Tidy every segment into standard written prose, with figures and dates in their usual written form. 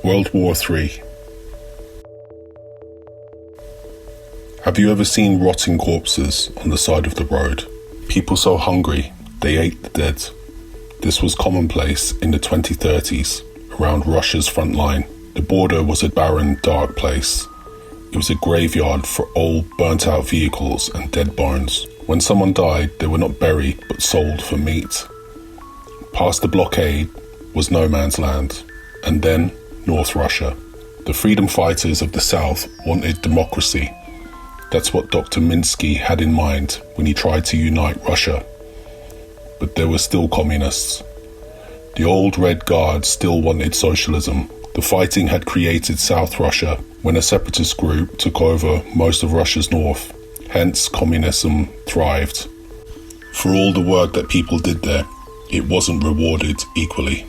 World War III. Have you ever seen rotting corpses on the side of the road? People so hungry, they ate the dead. This was commonplace in the 2030s, around Russia's front line. The border was a barren, dark place. It was a graveyard for old, burnt-out vehicles and dead bones. When someone died, they were not buried, but sold for meat. Past the blockade was no man's land, and then North Russia. The freedom fighters of the South wanted democracy. That's what Dr. Minsky had in mind when he tried to unite Russia. But there were still communists. The old Red Guard still wanted socialism. The fighting had created South Russia when a separatist group took over most of Russia's north. Hence, communism thrived. For all the work that people did there, it wasn't rewarded equally.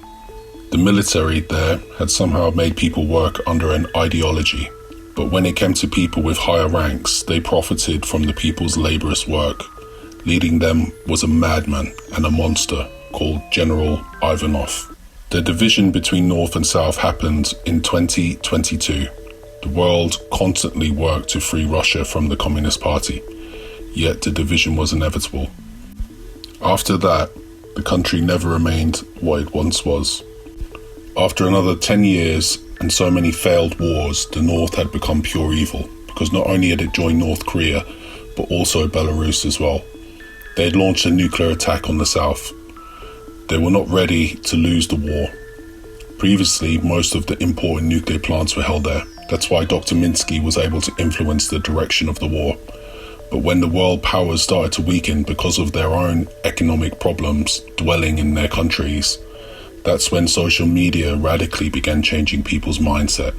The military there had somehow made people work under an ideology, but when it came to people with higher ranks, they profited from the people's laborious work. Leading them was a madman and a monster called General Ivanov. The division between North and South happened in 2022. The world constantly worked to free Russia from the Communist Party, yet the division was inevitable. After that, the country never remained what it once was. After another 10 years and so many failed wars, the North had become pure evil, because not only had it joined North Korea, but also Belarus as well. They had launched a nuclear attack on the South. They were not ready to lose the war. Previously, most of the important nuclear plants were held there. That's why Dr. Minsky was able to influence the direction of the war. But when the world powers started to weaken because of their own economic problems dwelling in their countries, that's when social media radically began changing people's mindset.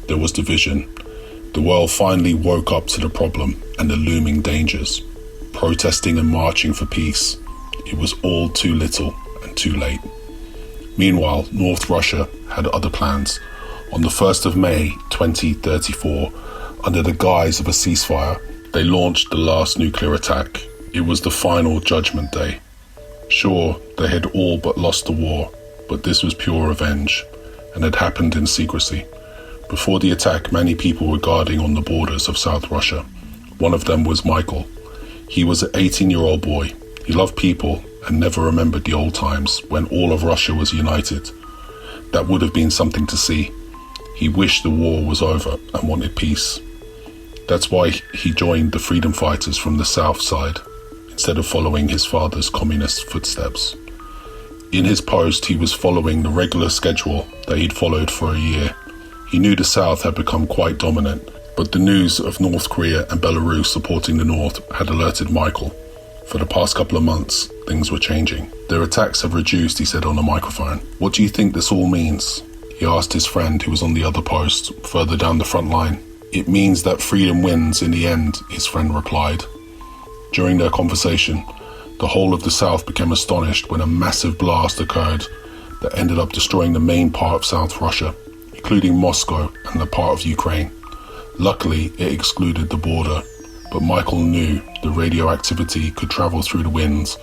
There was division. The world finally woke up to the problem and the looming dangers. Protesting and marching for peace. It was all too little and too late. Meanwhile, North Russia had other plans. On the 1st of May 2034, under the guise of a ceasefire, they launched the last nuclear attack. It was the final judgment day. Sure, they had all but lost the war, but this was pure revenge, and had happened in secrecy. Before the attack, many people were guarding on the borders of South Russia. One of them was Mikal. He was an 18-year-old boy. He loved people and never remembered the old times when all of Russia was united. That would have been something to see. He wished the war was over and wanted peace. That's why he joined the freedom fighters from the South side, instead of following his father's communist footsteps. In his post, he was following the regular schedule that he'd followed for a year. He knew the South had become quite dominant, but the news of North Korea and Belarus supporting the North had alerted Mikal. For the past couple of months, things were changing. Their attacks have reduced, he said on a microphone. What do you think this all means? He asked his friend who was on the other post, further down the front line. It means that freedom wins in the end, his friend replied. During their conversation, the whole of the South became astonished when a massive blast occurred that ended up destroying the main part of South Russia, including Moscow and the part of Ukraine. Luckily, it excluded the border, but Mikal knew the radioactivity could travel through the winds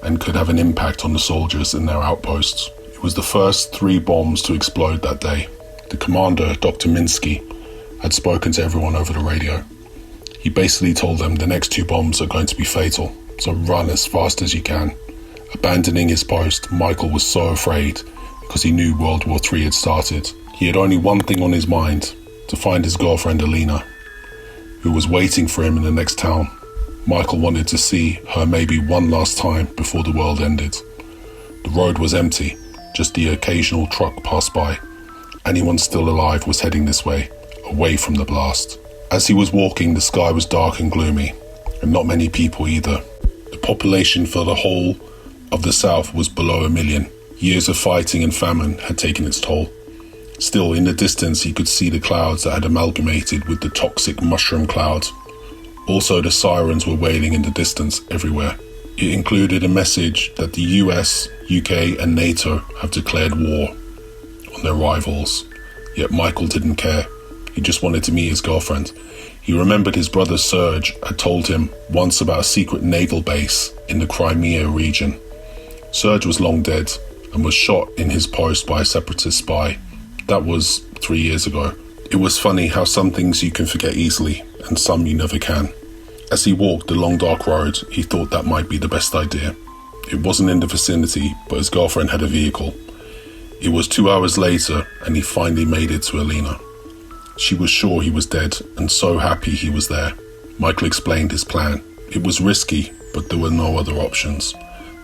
and could have an impact on the soldiers in their outposts. It was the first 3 bombs to explode that day. The commander, Dr. Minsky, had spoken to everyone over the radio. He basically told them the next 2 bombs are going to be fatal, so run as fast as you can. Abandoning his post, Mikal was so afraid because he knew World War III had started. He had only one thing on his mind, to find his girlfriend Alina, who was waiting for him in the next town. Mikal wanted to see her maybe one last time before the world ended. The road was empty, just the occasional truck passed by. Anyone still alive was heading this way, away from the blast. As he was walking, the sky was dark and gloomy, and not many people either. The population for the whole of the South was below 1 million. Years of fighting and famine had taken its toll. Still, in the distance, he could see the clouds that had amalgamated with the toxic mushroom clouds. Also, the sirens were wailing in the distance everywhere. It included a message that the US, UK and NATO have declared war on their rivals. Yet Mikal didn't care. He just wanted to meet his girlfriend. He remembered his brother Serge had told him once about a secret naval base in the Crimea region. Serge was long dead and was shot in his post by a separatist spy. That was 3 years ago. It was funny how some things you can forget easily and some you never can. As he walked the long dark road, he thought that might be the best idea. It wasn't in the vicinity, but his girlfriend had a vehicle. It was 2 hours later and he finally made it to Alina. She was sure he was dead and so happy he was there. Mikal explained his plan. It was risky, but there were no other options.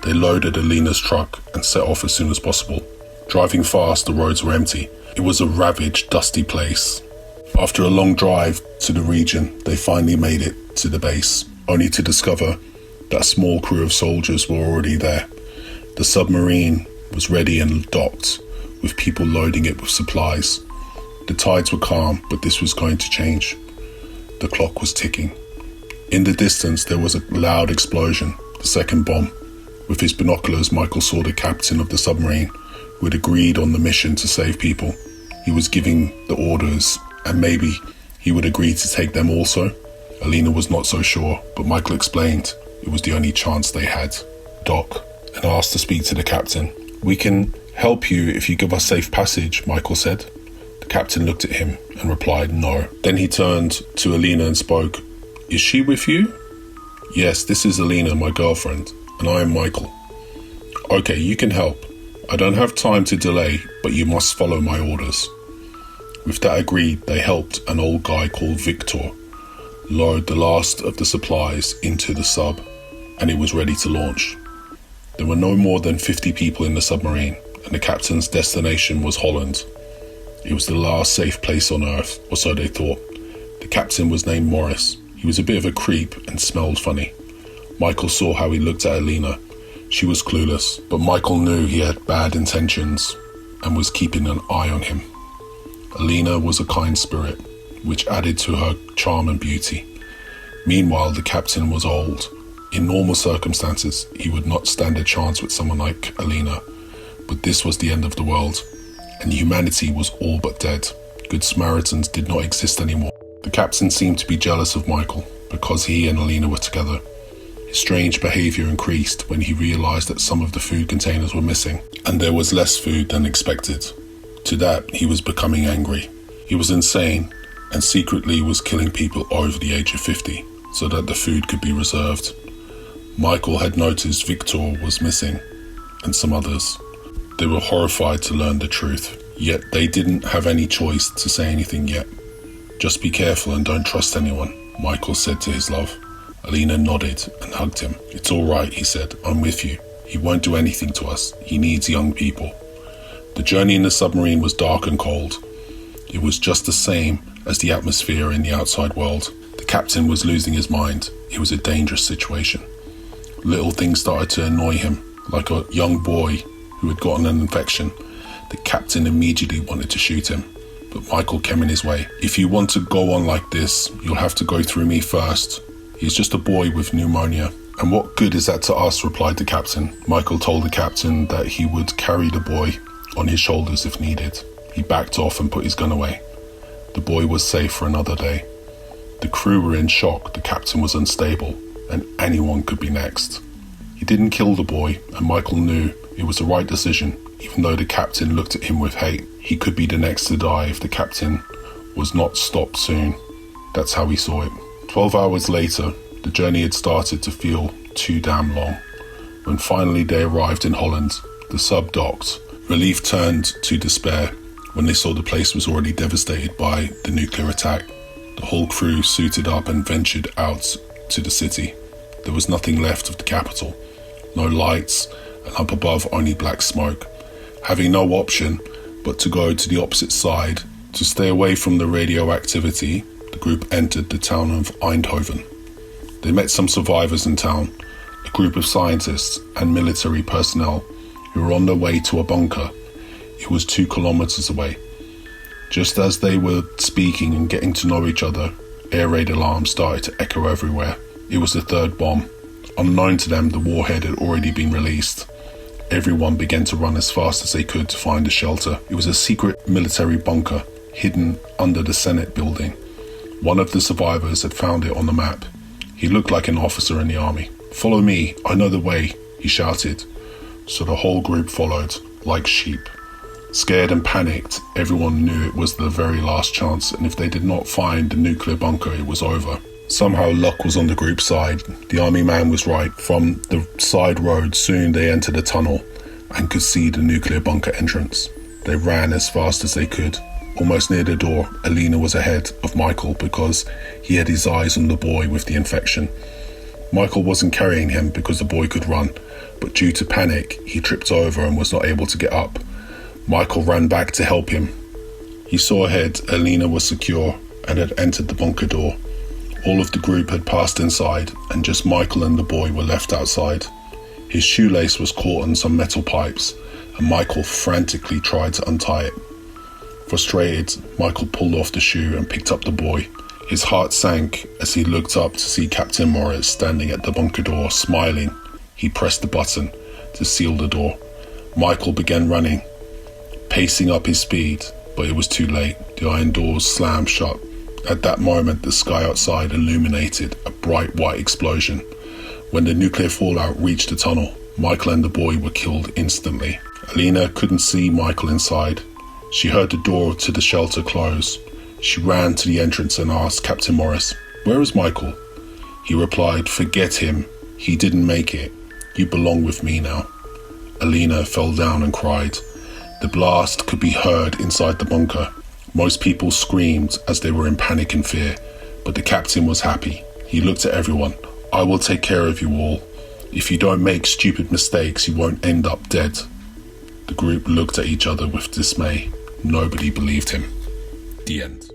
They loaded Alina's truck and set off as soon as possible. Driving fast, the roads were empty. It was a ravaged, dusty place. After a long drive to the region, they finally made it to the base, only to discover that a small crew of soldiers were already there. The submarine was ready and docked, with people loading it with supplies. The tides were calm, but this was going to change. The clock was ticking. In the distance, there was a loud explosion, the second bomb. With his binoculars, Mikal saw the captain of the submarine, who had agreed on the mission to save people. He was giving the orders, and maybe he would agree to take them also. Alina was not so sure, but Mikal explained it was the only chance they had. Doc, and asked to speak to the captain. "We can help you if you give us safe passage," Mikal said. The captain looked at him and replied no. Then he turned to Alina and spoke. "Is she with you?" "Yes, this is Alina, my girlfriend, and I am Mikal." "Okay, you can help. I don't have time to delay, but you must follow my orders." With that agreed, they helped an old guy called Victor load the last of the supplies into the sub, and it was ready to launch. There were no more than 50 people in the submarine, and the captain's destination was Holland. It was the last safe place on Earth, or so they thought. The captain was named Morris. He was a bit of a creep and smelled funny. Mikal saw how he looked at Alina. She was clueless, but Mikal knew he had bad intentions and was keeping an eye on him. Alina was a kind spirit, which added to her charm and beauty. Meanwhile, the captain was old. In normal circumstances, he would not stand a chance with someone like Alina, but this was the end of the world, and humanity was all but dead. Good Samaritans did not exist anymore. The captain seemed to be jealous of Mikal because he and Alina were together. His strange behaviour increased when he realised that some of the food containers were missing, and there was less food than expected. To that, he was becoming angry. He was insane, and secretly was killing people over the age of 50, so that the food could be reserved. Mikal had noticed Victor was missing, and some others. They were horrified to learn the truth, yet they didn't have any choice to say anything yet. "Just be careful and don't trust anyone," Mikal said to his love. Alina nodded and hugged him. "It's all right," he said. "I'm with you. He won't do anything to us. He needs young people." The journey in the submarine was dark and cold. It was just the same as the atmosphere in the outside world. The captain was losing his mind. It was a dangerous situation. Little things started to annoy him, like a young boy who had gotten an infection. The captain immediately wanted to shoot him, but Mikal came in his way. "If you want to go on like this, you'll have to go through me first. He's just a boy with pneumonia." "And what good is that to us?" replied the captain. Mikal told the captain that he would carry the boy on his shoulders if needed. He backed off and put his gun away. The boy was safe for another day. The crew were in shock. The captain was unstable, and anyone could be next. He didn't kill the boy, and Mikal knew it was the right decision, even though the captain looked at him with hate. He could be the next to die if the captain was not stopped soon. That's how he saw it. 12 hours later, the journey had started to feel too damn long. When finally they arrived in Holland, the sub docked. Relief turned to despair when they saw the place was already devastated by the nuclear attack. The whole crew suited up and ventured out to the city. There was nothing left of the capital. No lights, and up above only black smoke. Having no option but to go to the opposite side to stay away from the radioactivity, the group entered the town of Eindhoven. They met some survivors in town, a group of scientists and military personnel who were on their way to a bunker. It was 2 kilometers away. Just as they were speaking and getting to know each other, air raid alarms started to echo everywhere. It was the third bomb. Unknown to them, the warhead had already been released. Everyone began to run as fast as they could to find a shelter. It was a secret military bunker hidden under the Senate building. One of the survivors had found it on the map. He looked like an officer in the army. "Follow me, I know the way," he shouted. So the whole group followed, like sheep. Scared and panicked, everyone knew it was the very last chance, and if they did not find the nuclear bunker, it was over. Somehow luck was on the group's side. The army man was right. From the side road, soon they entered a tunnel and could see the nuclear bunker entrance. They ran as fast as they could. Almost near the door, Alina was ahead of Mikal because he had his eyes on the boy with the infection. Mikal wasn't carrying him because the boy could run, but due to panic, he tripped over and was not able to get up. Mikal ran back to help him. He saw ahead Alina was secure and had entered the bunker door. All of the group had passed inside, and just Mikal and the boy were left outside. His shoelace was caught on some metal pipes, and Mikal frantically tried to untie it. Frustrated, Mikal pulled off the shoe and picked up the boy. His heart sank as he looked up to see Captain Morris standing at the bunker door, smiling. He pressed the button to seal the door. Mikal began running, pacing up his speed, but it was too late. The iron doors slammed shut. At that moment, the sky outside illuminated a bright white explosion. When the nuclear fallout reached the tunnel, Mikal and the boy were killed instantly. Alina couldn't see Mikal inside. She heard the door to the shelter close. She ran to the entrance and asked Captain Morris, "Where is Mikal?" He replied, "Forget him. He didn't make it. You belong with me now." Alina fell down and cried. The blast could be heard inside the bunker. Most people screamed as they were in panic and fear, but the captain was happy. He looked at everyone. "I will take care of you all. If you don't make stupid mistakes, you won't end up dead." The group looked at each other with dismay. Nobody believed him. The end.